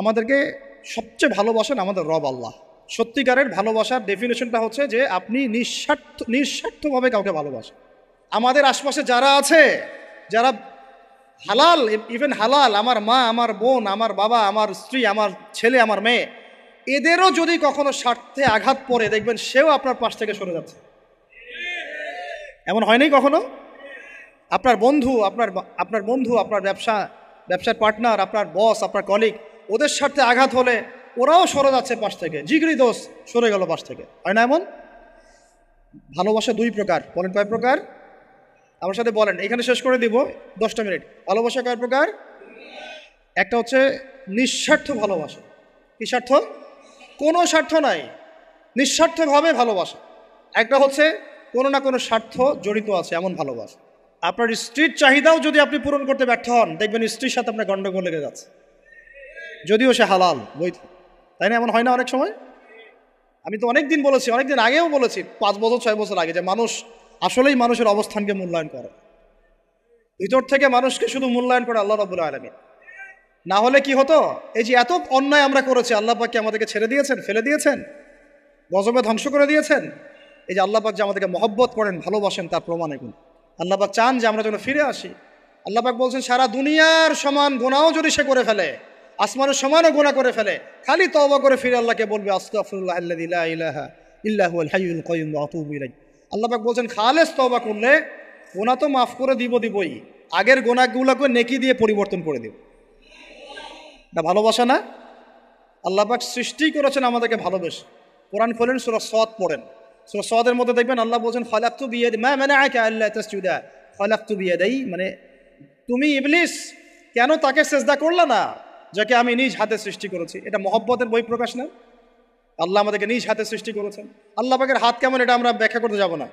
আমাদেরকে সবচেয়ে ভালোবাসেন আমাদের রব আল্লাহ। সত্যিকারের ভালোবাসার ডেফিনেশনটা হচ্ছে যে আপনি নিঃস্বার্থভাবে কাউকে ভালোবাসেন। আমাদের আশপাশে যারা আছে, যারা হালাল, ইভেন হালাল, আমার মা, আমার বোন, আমার বাবা, আমার স্ত্রী, আমার ছেলে, আমার মেয়ে, এদেরও যদি কখনো স্বার্থে আঘাত পড়ে, দেখবেন সেও আপনার পাশ থেকে সরে যাচ্ছে। এমন হয়নি কখনো? আপনার বন্ধু, আপনার ব্যবসার পার্টনার, আপনার বস, আপনার কলিগ, ওদের স্বার্থে আঘাত হলে ওরাও সরে যাচ্ছে পাশ থেকে, জিগরি দোষ সরে গেল পাশ থেকে, হয় না এমন? ভালোবাসা দুই প্রকার। বলেন কয় প্রকার? আমার সাথে বলেন, এখানে শেষ করে দিব 10টা মিনিট। ভালোবাসা কয় প্রকার? একটা হচ্ছে নিঃস্বার্থ ভালোবাসা। কি স্বার্থ? কোনো স্বার্থ নাই, নিঃস্বার্থভাবে ভালোবাসা। একটা হচ্ছে কোনো না কোনো স্বার্থ জড়িত আছে এমন ভালোবাসা। আপনার স্ত্রীর চাহিদাও যদি আপনি পূরণ করতে ব্যর্থ হন, দেখবেন স্ত্রীর সাথে আপনার গন্ডগোল লেগে যাচ্ছে, যদিও সে হালাল বৈধ, তাই না? এমন হয় না অনেক সময়? আমি তো অনেক দিন বলেছি, অনেক দিন আগেও বলেছি, 5 বছর 6 বছর আগে, যে মানুষ আসলেই মানুষের অবস্থানকে মূল্যায়ন করে, ভিতর থেকে মানুষকে শুধু মূল্যায়ন করে আল্লাহ রাব্বুল আলামিন। না হলে কি হতো? এই যে এত অন্যায় আমরা করেছি, আল্লাহ পাক কি আমাদেরকে ছেড়ে দিয়েছেন, ফেলে দিয়েছেন, গজবে ধ্বংস করে দিয়েছেন? এই যে আল্লাহ পাক যে আমাদেরকে মহব্বত করেন, ভালোবাসেন, তার প্রমাণ এগুলো। আল্লাহ পাক চান যে আমরা যেন ফিরে আসি। আল্লাহ পাক বলছেন, সারা দুনিয়ার সমান গুনাহও যদি সে করে ফেলে, আসমানের সমানও গুনাহ করে ফেলে, খালি তওবা করে ফিরে আল্লাহকে বলবে, আস্তাগফিরুল্লাহাল্লাযী লা ইলাহা ইল্লা হুয়াল হাইয়ুল কাইয়্যুম ওয়া আতুবু ইলাইহি। আল্লাহ পাক বলছেন, খালেস তওবা করলে গুনাহ তো মাফ করে দিবই, আগের গুনাহগুলোকে নেকি দিয়ে পরিবর্তন করে দিব। এটা ভালোবাসা না? আল্লাহ পাক সৃষ্টি করেছেন আমাদেরকে ভালোবেসে। কোরআন খোলেন, সূরা সদ পড়েন, সূরা সদের মধ্যে দেখবেন আল্লাহ বলছেন, খালাকতু বিয়াদি মা মানাআকা আল্লা তাসজুদা খালাকতু বিয়াদাই, মানে তুমি ইবলিস কেন তাকে সেজদা করলা না যাকে আমি নিজ হাতে সৃষ্টি করেছি। এটা মহব্বতের বহিঃপ্রকাশ না? আল্লাহ আমাদেরকে নিজ হাতে সৃষ্টি করেছেন। আল্লাহ পাকের হাত কেমন এটা আমরা ব্যাখ্যা করতে যাব না,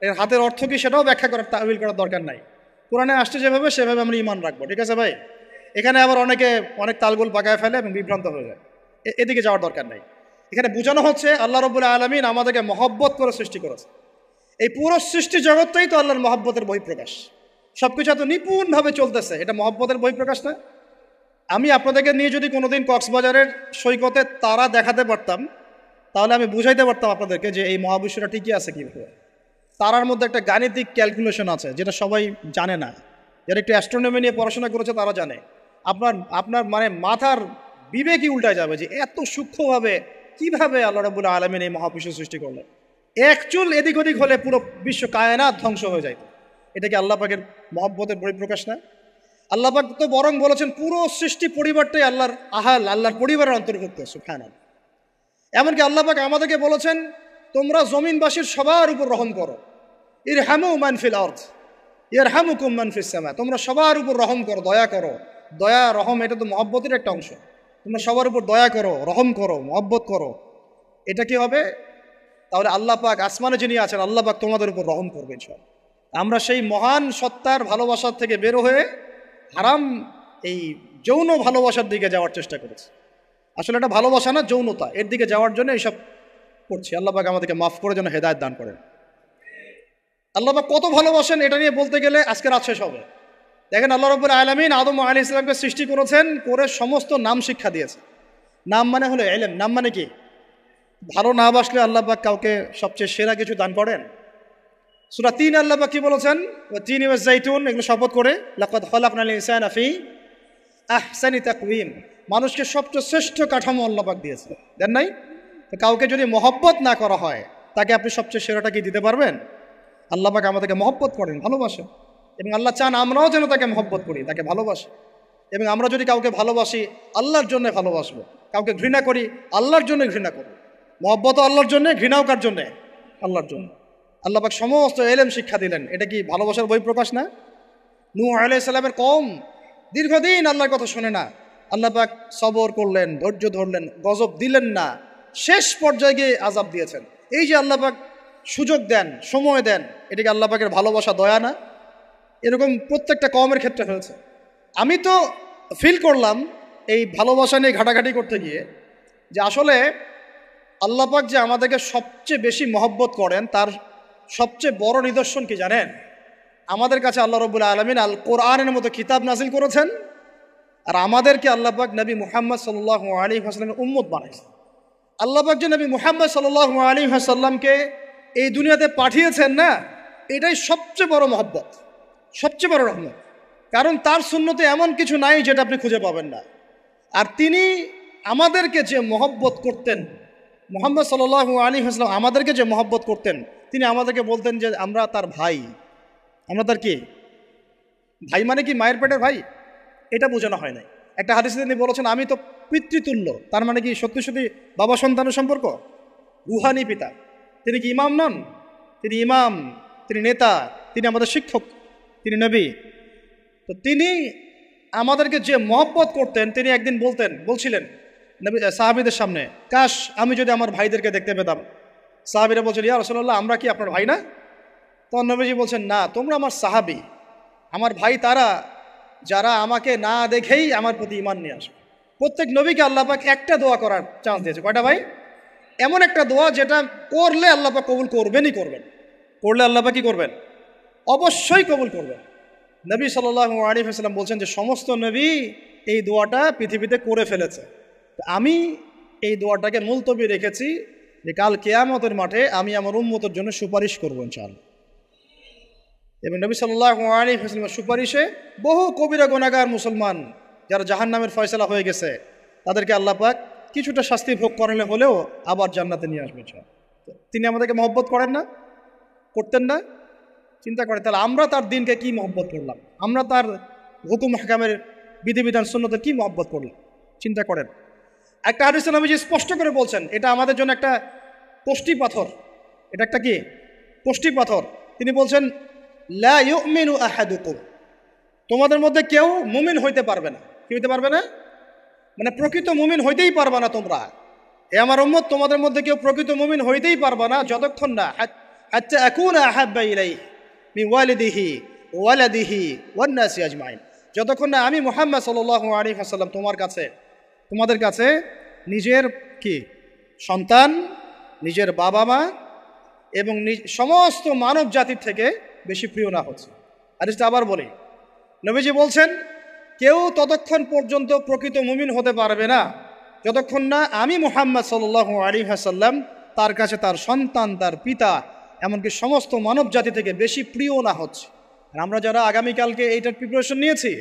এর হাতের অর্থ কি সেটাও ব্যাখ্যা করার, তাওয়িল করার দরকার নাই। কোরআনে আসছে যেভাবে সেভাবে আমরা ঈমান রাখবো, ঠিক আছে ভাই? এখানে আবার অনেকে অনেক তালগোল পাকায় ফেলে এবং বিভ্রান্ত হয়ে যায়, এদিকে যাওয়ার দরকার নাই। এখানে বোঝানো হচ্ছে আল্লাহ রাব্বুল আলামিন আমাদেরকে মহব্বত করে সৃষ্টি করেছে। এই পুরো সৃষ্টি জগৎটাই তো আল্লাহর মহব্বতের বহিঃপ্রকাশ। সবকিছু এত নিপুণভাবে চলতেছে, এটা মহব্বতের বহিঃপ্রকাশ না? আমি আপনাদেরকে নিয়ে যদি কোনোদিন কক্সবাজারের সৈকতে তারা দেখাতে পারতাম, তাহলে আমি বুঝাইতে পারতাম আপনাদেরকে যে এই মহাবিশ্বটা ঠিকই আছে কীভাবে। তারার মধ্যে একটা গাণিতিক ক্যালকুলেশন আছে যেটা সবাই জানে না, যারা একটু অ্যাস্ট্রোনমি নিয়ে পড়াশোনা করেছে তারা জানে। আপনার মানে মাথার বিবেকই উল্টায় যাবে যে এত সূক্ষ্মভাবে কীভাবে আল্লাহ রাব্বুল আলামিন এই মহাবিশ্ব সৃষ্টি করলেন। এক চুল এদিক ওদিক হলে পুরো বিশ্ব কায়নাত ধ্বংস হয়ে যায়। এটা কি আল্লাহ পাকের মহব্বতের বহিঃপ্রকাশ না? আল্লাহ পাক তো বরং বলেছেন পুরো সৃষ্টি পরিবারটাই আল্লাহর আল্লাহর পরিবারের অন্তর্ভুক্ত, সুবহানাল্লাহ। এমনকি আল্লাহ পাক আমাদেরকে বলেছেন, তোমরা জমিনবাসীর সবার উপর রহম করো, ইরহামু মান ফিল আরদ ইয়ারহামুকুম মান ফিস সামা, তোমরা সবার উপর রহম করো, দয়া করো। দয়া রহম এটা তো মহব্বতের একটা অংশ। তোমরা সবার উপর দয়া করো, রহম করো, মহব্বত করো। এটা কি হবে? তাহলে আল্লাহ পাক আসমানে যিনি আছেন, আল্লাহ পাক তোমাদের উপর রহম করবে ইনশাআল্লাহ। আমরা সেই মহান সত্তার ভালোবাসার থেকে বের হয়ে হারাম এই যৌন ভালোবাসার দিকে যাওয়ার চেষ্টা করেছি। আসলে এটা ভালোবাসা না, যৌনতা, এর দিকে যাওয়ার জন্য এইসব করছি। আল্লাহ পাক আমাদেরকে মাফ করে যেন হেদায়েত দান করেন। আল্লাহ পাক কত ভালোবাসেন এটা নিয়ে বলতে গেলে আজকে রাত শেষ হবে। দেখেন, আল্লাহ রাব্বুল আলামিন আদম আলাইহিস সালামকে সৃষ্টি করেছেন, করে সমস্ত নাম শিক্ষা দিয়েছে। নাম মানে হলো ইলম। নাম মানে কি? ভালো না বাসলে আল্লাহ পাক কাউকে সবচেয়ে সেরা কিছু দান করেন। সূরা ৩ আল্লাহ পাক কি বলেছেন? ওয়া তিন ওয়া যাইতুন, এগুলো শপথ করে, লাকাদ খালাকনাল ইনসানা ফি আহসানি তাকওয়িম, মানুষকে সবচেয়ে শ্রেষ্ঠ কাঠামো আল্লাহ পাক দিয়েছে, দেন নাই? তো কাউকে যদি মহব্বত না করা হয়, তাকে আপনি সবচেয়ে সেরাটা কি দিতে পারবেন? আল্লাহ পাক আমাদেরকে মহব্বত করেন, ভালোবাসেন, এবং আল্লাহ চান আমরাও যেন তাকে মহব্বত করি, তাকে ভালোবাসি। এবং আমরা যদি কাউকে ভালোবাসি, আল্লাহর জন্য ভালোবাসবো। কাউকে ঘৃণা করি, আল্লাহর জন্য ঘৃণা করবো। মহব্বতও আল্লাহর জন্য, ঘৃণাও কার জন্যে? আল্লাহর জন্য। আল্লাহ পাক সমস্ত ইলম শিক্ষা দিলেন, এটা কি ভালোবাসার বহিঃপ্রকাশ না? নূহ আলাইহিস সালামের কওম দীর্ঘদিন আল্লাহর কথা শোনে না, আল্লাহ পাক সবর করলেন, ধৈর্য ধরলেন, গজব দিলেন না, শেষ পর্যায়ে গিয়ে আযাব দিয়েছেন। এই যে আল্লাহ পাক সুযোগ দেন, সময় দেন, এটাকে আল্লাহ পাকের ভালোবাসা, দয়া না? এরকম প্রত্যেকটা কওমের ক্ষেত্রে হয়েছে। আমি তো ফিল করলাম এই ভালোবাসা নিয়ে ঘাটাঘাটি করতে গিয়ে যে আসলে আল্লাহ পাক যে আমাদেরকে সবচেয়ে বেশি মহব্বত করেন, তার সবচেয়ে বড় নিদর্শন কি জানেন? আমাদের কাছে আল্লাহ রাব্বুল আলামিন আল কোরআনের মতো কিতাব নাজিল করেছেন, আর আমাদেরকে আল্লাহ পাক নবী মুহাম্মদ সাল্লাল্লাহু আলাইহি ওয়াসাল্লামের উম্মত বানাইছেন। আল্লাহ পাক যে নবী মুহাম্মদ সাল্লাল্লাহু আলাইহি ওয়াসাল্লামকে এই দুনিয়াতে পাঠিয়েছেন না, এটাই সবচেয়ে বড় মহব্বত, সবচেয়ে বড় রহমত। কারণ তার সুন্নতে এমন কিছু নাই যেটা আপনি খুঁজে পাবেন না। আর তিনি আমাদেরকে যে মহব্বত করতেন, মুহাম্মদ সাল্লাল্লাহু আলাইহি ওয়াসাল্লাম আমাদেরকে যে মহব্বত করতেন, তিনি আমাদেরকে বলতেন যে আমরা তার ভাই। আমরা তার কি ভাই? মানে কি মায়ের পেটের ভাই? এটা বোঝানো হয় নাই। একটা হাদিসে তিনি বলেছেন আমি তো পিতৃতুল্য। তার মানে কি সত্যি সত্যি বাবা সন্তানের সম্পর্ক? রুহানি পিতা। তিনি কি ইমাম নন? তিনি ইমাম, তিনি নেতা, তিনি আমাদের শিক্ষক, তিনি নবী। তো তিনি আমাদেরকে যে মহব্বত করতেন, তিনি একদিন বলছিলেন নবী সাহাবীদের সামনে, কাশ আমি যদি আমার ভাইদেরকে দেখতে পেতাম। সাহাবীরা বলছেন ইয়া রাসূলুল্লাহ আমরা কি আপনার ভাই না? তখন নবীজি বলছেন না, তোমরা আমার সাহাবী। আমার ভাই তারা যারা আমাকে না দেখেই আমার প্রতি ঈমান নিয়ে আসবে। প্রত্যেক নবীকে আল্লাহ পাক একটা দোয়া করার চান্স দিয়েছে। কয়টা ভাই? এমন একটা দোয়া যেটা করলে আল্লাহ পাক কবুল করবেনই করবেন। করলে আল্লাহ পাক কি করবেন? অবশ্যই কবুল করবেন। নবী সাল্লাল্লাহু আলাইহি ওয়াসাল্লাম বলছেন যে সমস্ত নবী এই দোয়াটা পৃথিবীতে করে ফেলেছে। আমি এই দোয়াটাকে মুলতবি রেখেছি যে কাল কিয়ামতের মাঠে আমি আমার উম্মতের জন্য সুপারিশ করব ইনশাআল্লাহ। এবং নবী সাল্লাল্লাহু আলাইহি ওয়াসাল্লামের সুপারিশে বহু কবিরা গুনাহগার মুসলমান যারা জাহান্নামের ফয়সালা হয়ে গেছে, তাদেরকে আল্লাহ পাক কিছুটা শাস্তি ভোগ করালে হলেও আবার জান্নাতে নিয়ে আসবেন। তিনি আমাদেরকে মহব্বত করেন না? করতেন না? চিন্তা করে তাহলে আমরা তার দিনকে কি মহব্বত করলাম, আমরা তার হুকুম হাকামের বিধিবিধান সুন্নতের কি মহব্বত করলাম, চিন্তা করেন। একটা হাদিসে নবীজি স্পষ্ট করে বলছেন এটা আমাদের জন্য একটা কষ্টি পাথর। এটা একটা কি কষ্টি পাথর। তিনি বলছেন লা ইউমিনু আহাদুকুম, তোমাদের মধ্যে কেউ মুমিন হইতে পারবে না। কি হইতে পারবে না? মানে প্রকৃত মুমিন হইতেই পারবে না তোমরা। এ আমার উম্মত, তোমাদের মধ্যে কেউ প্রকৃত মুমিন হইতেই পারবে না যতক্ষণ না হাত্তা আকুনা আহাব্বা ইলাইহি মিন ওয়ালিদিহি ওয়ালাদিহি ওয়ান নাসি আজমাইন, যতক্ষণ না আমি মুহাম্মদ সাল্লাল্লাহু আলাইহি ওয়াসাল্লাম তোমাদের কাছে নিজের কি সন্তান, নিজের বাবা মা এবং সমস্ত মানব জাতির থেকে বেশি প্রিয় না হচ্ছে। আর এটা আবার বলি, নবীজি বলছেন কেউ ততক্ষণ পর্যন্ত প্রকৃত মুমিন হতে পারবে না যতক্ষণ না আমি মুহাম্মদ সাল্লাল্লাহু আলাইহি ওয়াসাল্লাম তার কাছে তার সন্তান, তার পিতা, এমনকি সমস্ত মানব জাতি থেকে বেশি প্রিয় না হচ্ছে। আর আমরা যারা আগামীকালকে এইটার প্রিপারেশন নিয়েছি,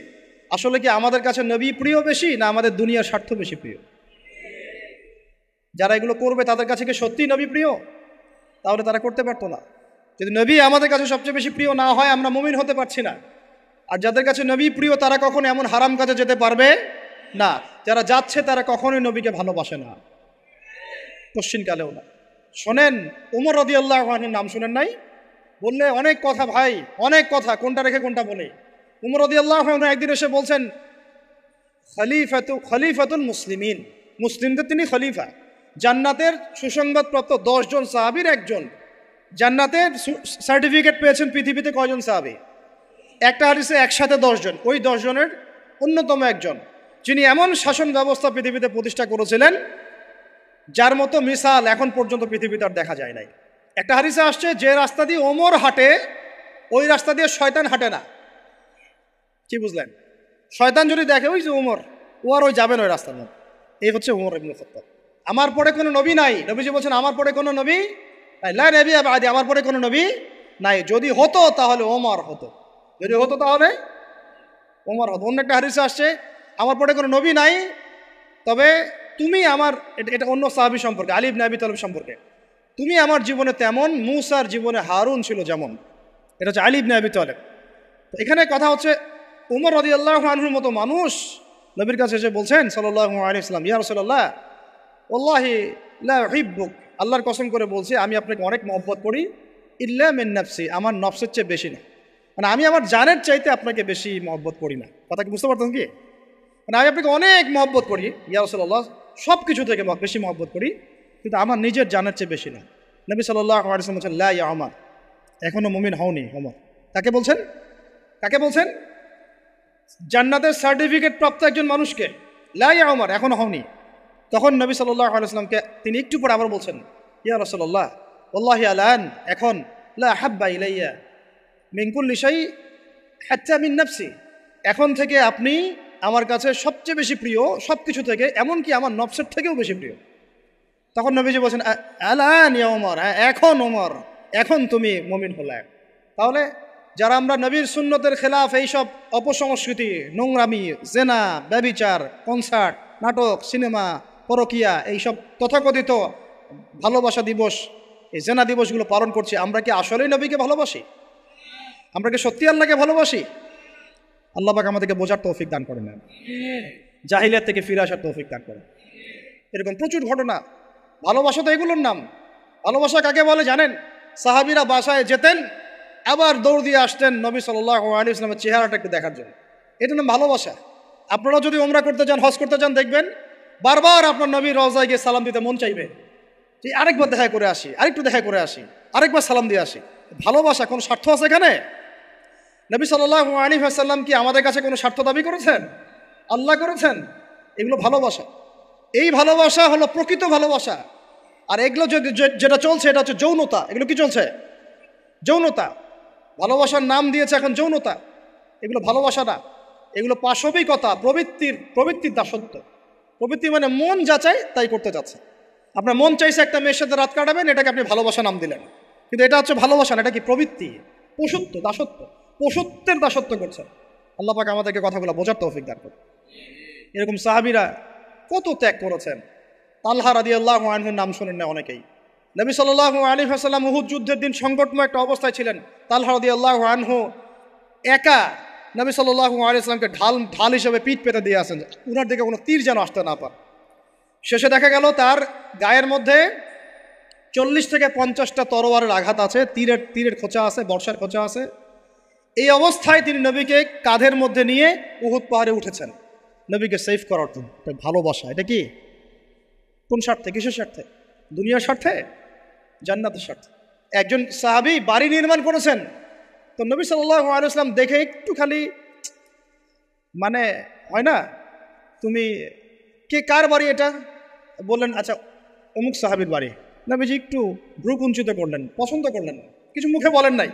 আসলে কি আমাদের কাছে নবী প্রিয় বেশি না আমাদের দুনিয়ার স্বার্থ বেশি প্রিয়? যারা এগুলো করবে তাদের কাছে কি সত্যিই নবী প্রিয়? তাহলে তারা করতে পারতো না। যদি নবী আমাদের কাছে সবচেয়ে বেশি প্রিয় না হয়, আমরা মুমিন হতে পারছি না। আর যাদের কাছে নবী প্রিয় তারা কখনো এমন হারাম কাজে যেতে পারবে না। যারা যাচ্ছে তারা কখনোই নবীকে ভালোবাসে না, কোশ্চিনকালেও না। শোনেন, উমর রাদিয়াল্লাহু আনহুর নাম শুনেন নাই? বললে অনেক কথা ভাই, অনেক কথা, কোনটা রেখে কোনটা বলে। উমর রাদিয়াল্লাহু আনহু একদিন এসে বলছেন খলিফাতুল মুসলিমিন, মুসলিমদের তিনি খলিফা। জান্নাতের সুসংবাদপ্রাপ্ত 10 জন সাহাবীর একজন। জান্নাতের সার্টিফিকেট পেয়েছেন পৃথিবীতে কয়জন সাহাবী? একটা হাদিসে একসাথে 10 জন। ওই 10 জনের অন্যতম একজন, যিনি এমন শাসন ব্যবস্থা পৃথিবীতে প্রতিষ্ঠা করেছিলেন যার মতো মিসাল এখন পর্যন্ত পৃথিবীতে আর দেখা যায় নাই। একটা হাদিসে আসছে যে রাস্তা দিয়ে ওমর হাঁটে ওই রাস্তা দিয়ে শয়তান হাঁটে না। কি বুঝলেন? শয়তান যদি দেখে ওই যে ওমর, ও আর ওই যাবেন ওই রাস্তার মধ্যে। এই হচ্ছে ওমর ইবনে খাত্তাব। আমার পরে কোনো নবী নাই। নবীজি বলছেন আমার পরে কোনো নবী নাই, লা নবিয়্যা বা'দি, আমার পরে কোনো নবী নাই। যদি হতো তাহলে ওমর হতো, যদি হতো তাহলে ওমর হতো। অন্য একটা হাদিসে আসছে আমার পরে কোনো নবী নাই, তবে তুমি আমার, এটা অন্য সাহাবী সম্পর্কে, আলী ইবনে আবি তালিব সম্পর্কে, তুমি আমার জীবনে তেমন মূসার জীবনে হারুন ছিল যেমন। এটা হচ্ছে আলী ইবনে আবি তালিব। তো এখানে কথা হচ্ছে উমর রাদিয়াল্লাহু আনহুর মতো মানুষ নবীর কাছে এসে বলছেন সাল্লাল্লাহু আলাইহি ওয়াসাল্লাম, ইয়া রাসূলুল্লাহ ওয়াল্লাহি লা উহিব্বুক, আল্লাহর কসম করে বলছি আমি আপনাকে অনেক মহব্বত করি, ইল্লা মিন নাফসি, আমার নফসের চেয়ে বেশি না। মানে আমি আমার জানের চাইতে আপনাকে বেশি মহব্বত করি না। কথা কি বুঝতে পারতেন কি? মানে আমি আপনাকে অনেক মহব্বত করি ইয়া রাসূলুল্লাহ, সব কিছু থেকে বেশি মহব্বত করি, কিন্তু আমার নিজের জানের চেয়ে বেশি না। নবী সাল্লাল্লাহু আলাইহি ওয়াসাল্লাম বলছেন লা ইয়া ওমর, এখনো মুমিন হওনি ওমর। কাকে বলছেন? কাকে বলছেন? জান্নাতের সার্টিফিকেট প্রাপ্ত একজন মানুষকে। লা ইয়া ওমর, এখনো হওনি। তখন নবী সাল্লাল্লাহু আলাইহি ওয়াসাল্লামকে তিনি একটু পরে আবার বলছেন, ইয়া রাসূলুল্লাহ ওয়াল্লাহি আলান, এখন লা হাব্বা ইলাইয়া মিন কুল্লি শাই হাত্তা মিন নাফসি, এখন থেকে আপনি আমার কাছে সবচেয়ে বেশি প্রিয় সব কিছু থেকে, এমনকি আমার নফসের থেকেও বেশি প্রিয়। তখন নবীজি বলছেন আলান ইয়া ওমর, এখন ওমর, এখন তুমি মুমিন হলে। তাহলে যারা আমরা নবীর সুন্নতের খেলাফ এইসব অপসংস্কৃতি, নোংরামি, জেনা, ব্যভিচার, কনসার্ট, নাটক, সিনেমা, পরকিয়া, এইসব তথাকথিত ভালোবাসা দিবস, এই জেনা দিবসগুলো পালন করছি, আমরা কি আসলেই নবীকে ভালোবাসি? আমরা কি সত্যি আল্লাহকে ভালোবাসি? আল্লাহ পাক আমাদেরকে বোঝার তৌফিক দান করেন, জাহিলিয়াত থেকে ফিরে আসার তৌফিক দান করেন। এরকম প্রচুর ঘটনা। ভালোবাসা তো এগুলোর নাম। ভালোবাসা কাকে বলে জানেন? সাহাবীরা বাসায় যেতেন, আবার দৌড় দিয়ে আসতেন নবী সাল্লাল্লাহু আলাইহি ওয়াসাল্লামের চেহারাটা একটু দেখার জন্য। এটা নাম ভালোবাসা। আপনারা যদি উমরা করতে যান, হজ করতে যান, দেখবেন বারবার আপনার নবীর রওজায় গিয়ে সালাম দিতে মন চাইবে, যে আরেকবার দেখা করে আসি, আরেকটু দেখা করে আসি, আরেকবার সালাম দিয়ে আসি। ভালোবাসা কোনো স্বার্থ আছে এখানে? নবী সাল্লাল্লাহু আলাইহি ওয়াসাল্লাম কি আমাদের কাছে কোনো স্বার্থ দাবি করেছেন? আল্লাহ করেছেন। এগুলো ভালোবাসা। এই ভালোবাসা হলো প্রকৃত ভালোবাসা। আর এগুলো যেটা চলছে এটা হচ্ছে যৌনতা। এগুলো কি চলছে? যৌনতা। ভালোবাসার নাম দিয়েছে এখন যৌনতা। এগুলো ভালোবাসা না, এগুলো পাশবিকতা, প্রবৃত্তির দাসত্ব। প্রবৃত্তি মানে মন যা চায় তাই করতে যাচ্ছে। আপনার মন চাইছে একটা মেয়ের সাথে রাত কাটাবেন, এটাকে আপনি ভালোবাসা নাম দিলেন, কিন্তু এটা হচ্ছে ভালোবাসা না, এটা কি প্রবৃত্তি, পশুত্ব, দাসত্ব, পশুত্বের দাসত্ব করছে। আল্লাহ পাক আমাদেরকে কথাগুলো বোঝার তৌফিক দান করুন। এরকম সাহাবীরা কত ত্যাগ করেছেন। তালহা রাদিয়াল্লাহু আনহুর নাম শোনেন না অনেকেই। নবী সাল্লাল্লাহু আলাইহি ওয়াসাল্লাম উহুদ যুদ্ধের দিন সংকটময় একটা অবস্থায় ছিলেন। তালহা রাদিয়াল্লাহু আনহু একা নবী সাল্লাল্লাহু আলাইহি ওয়াসাল্লামকে ঢাল হিসেবে পিঠ পেতে দিয়ে আসেন, উনার দিকে কোনো তীর যেন আসতে না পারে। শেষে দেখা গেল তার গায়ের মধ্যে 40 থেকে 50টা তরোয়ারের আঘাত আছে, তীরের খোঁচা আছে, বর্ষার খোঁচা আছে। এই অবস্থায় তিনি নবীকে কাঁধের মধ্যে নিয়ে উহুদ পাহাড়ে উঠেছেন নবীকে সেভ করার জন্য। ভালোবাসা। এটা কি? কোন স্বার্থে? কিসের স্বার্থে? দুনিয়ার স্বার্থে? জান্নাতের স্বার্থে। একজন সাহাবী বাড়ি নির্মাণ করেছেন, তো নবী সাল্লাল্লাহু আলাইহি ওয়াসাল্লাম দেখে একটু খালি মানে হয় না, তুমি কে, কার বাড়ি এটা? বললেন আচ্ছা অমুক সাহাবীর বাড়ি। নবীজি একটু ভ্রু কুঞ্চিত করলেন, পছন্দ করলেন না, কিছু মুখে বলেন নাই,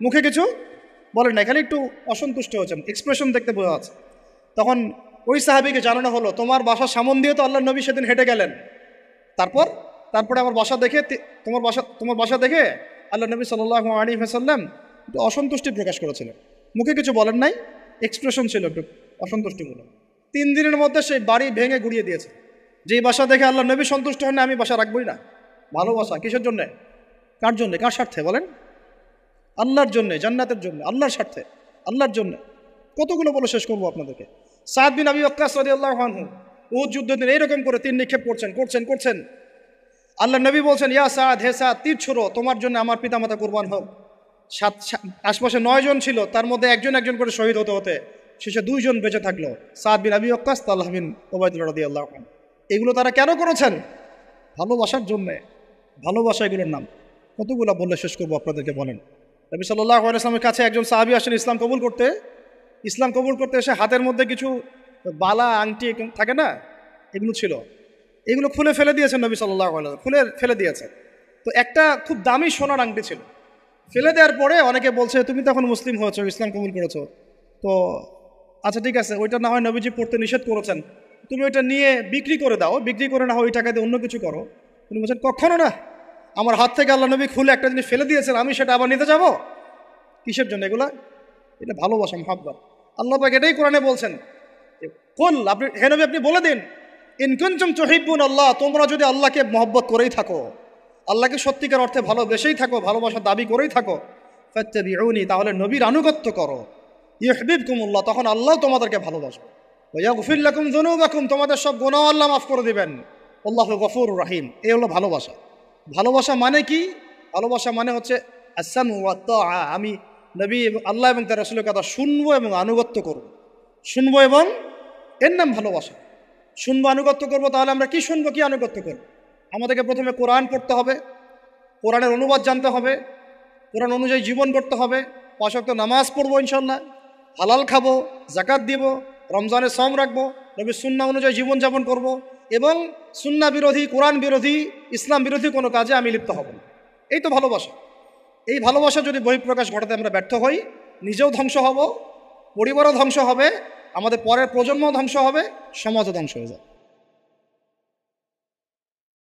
মুখে কিছু বলেন নাই, খালি একটু অসন্তুষ্ট হয়েছেন, এক্সপ্রেশন দেখতে বোঝা যাচ্ছে। তখন ওই সাহাবীকে জানানো হলো, তোমার বাসার সামন দিয়ে তো আল্লাহর নবী সেদিন হেঁটে গেলেন, তারপরে আমার বাসা দেখে, তোমার বাসা দেখে আল্লাহ নবী সাল্লাল্লাহু আলাইহি ওয়াসাল্লাম একটু অসন্তুষ্টি প্রকাশ করেছিলেন, মুখে কিছু বলেন নাই, এক্সপ্রেশন ছিল একটু অসন্তুষ্টিমূলক। 3 দিনের মধ্যে সেই বাড়ি ভেঙে গুড়িয়ে দিয়েছে। যেই বাসা দেখে আল্লাহ নবী সন্তুষ্ট হন না, আমি বাসা রাখবই না। ভালোবাসা কিসের জন্যে? কার জন্যে? কার স্বার্থে বলেন? আল্লাহর জন্যে, জান্নাতের জন্য, আল্লাহর স্বার্থে, আল্লাহর জন্য। কতগুলো বলে শেষ করবো আপনাদেরকে। সাদ বিন আবি ওয়াক্কাস রাদিয়াল্লাহু আনহু উহুদ যুদ্ধের দিন এইরকম করে তীর নিক্ষেপ করছেন। আল্লাহ নবী বলছেন, ইয়া সাদ, হে সাদ, তীর ছোড়ো, তোমার জন্য আমার পিতামাতা কুরবান হোক। আশপাশে 9 জন ছিল, তার মধ্যে একজন করে শহীদ হতে শেষে 2 জন বেঁচে থাকলো, সাদ বিন আবি ওয়াক্কাস, তালহা বিন উবাইদুল্লাহ রাদিয়াল্লাহু আনহু। এগুলো তারা কেন করেছেন? ভালোবাসার জন্যে। ভালোবাসা এগুলোর নাম। কতগুলো বললে শেষ করবো আপনাদেরকে বলেন। নবী সাল্লাল্লাহু আলাইহি ওয়াসাল্লামের কাছে একজন সাহাবী আসেন ইসলাম কবুল করতে এসে হাতের মধ্যে কিছু বালা, আংটি থাকে না, এগুলো ছিল, এগুলো খুলে ফেলে দিয়েছেন নবী সাল্লাল্লাহু আলাইহি ওয়াসাল্লাম, খুলে ফেলে দিয়েছেন। তো একটা খুব দামি সোনার আংটি ছিল, ফেলে দেওয়ার পরে অনেকে বলছে, তুমি তো এখন মুসলিম হয়েছো, ইসলাম কবুল করেছো, তো আচ্ছা ঠিক আছে, ওইটা না হয় নবীজি পড়তে নিষেধ করেছেন, তুমি ওইটা নিয়ে বিক্রি করে দাও, বিক্রি করে না হয় ওই টাকা দিয়ে অন্য কিছু করো। তিনি বলছেন, কখনো না, আমার হাত থেকে আল্লাহ নবী খুলে একটা জিনিস ফেলে দিয়েছেন, আমি সেটা আবার নিতে যাব? কিসের জন্য এগুলা? এটা ভালোবাসা, মহব্বত। আল্লাহ পাক এটাই কোরআনে বলছেন, হে নবী আপনি বলে দিন, ইন কুনতুম তুহিব্বুন আল্লাহ, তোমরা যদি আল্লাহকে মহব্বত করেই থাকো, আল্লাহকে সত্যিকার অর্থে ভালোবেসেই থাকো, ভালোবাসার দাবি করেই থাকো, ফাত্তাবিউনি, তাহলে নবীর আনুগত্য করো, ইউহিব্বুকুমুল্লাহ, তখন আল্লাহ তোমাদেরকে ভালোবাসবে, ওয়া ইয়াগফির লাকুম যুনুবাকুম, তোমাদের সব গুনাহ আল্লাহ মাফ করে দিবেন, আল্লাহু গফুরুর রহিম। এই হলো ভালোবাসা। ভালোবাসা মানে কি? ভালোবাসা মানে হচ্ছে আস-সামউ ওয়াত তাআ, আমি নবী আল্লাহ এবং তার রাসূলের কথা শুনবো এবং আনুগত্য করব, শুনবো, এবং এর নাম ভালোবাসা। শুনবো, আনুগত্য করবো। তাহলে আমরা কি শুনবো, কি আনুগত্য করবো? আমাদেরকে প্রথমে কোরআন পড়তে হবে, কোরআনের অনুবাদ জানতে হবে, কোরআন অনুযায়ী জীবন করতে হবে, 5 ওয়াক্ত নামাজ পড়বো ইনশাল্লাহ, হালাল খাবো, যাকাত দিব, রমজানের সওম রাখবো, নবীর সুন্নাহ অনুযায়ী জীবনযাপন করব, এবং সুন্নাহ বিরোধী, কোরআন বিরোধী, ইসলাম বিরোধী কোনো কাজে আমি লিপ্ত হব না। এই তো ভালোবাসা। এই ভালোবাসা যদি বহিঃপ্রকাশ ঘটাতে আমরা ব্যর্থ হই, নিজেও ধ্বংস হব, পরিবারও ধ্বংস হবে, আমাদের পরের প্রজন্ম ধ্বংস হবে, সমাজও ধ্বংস হয়ে যাবে।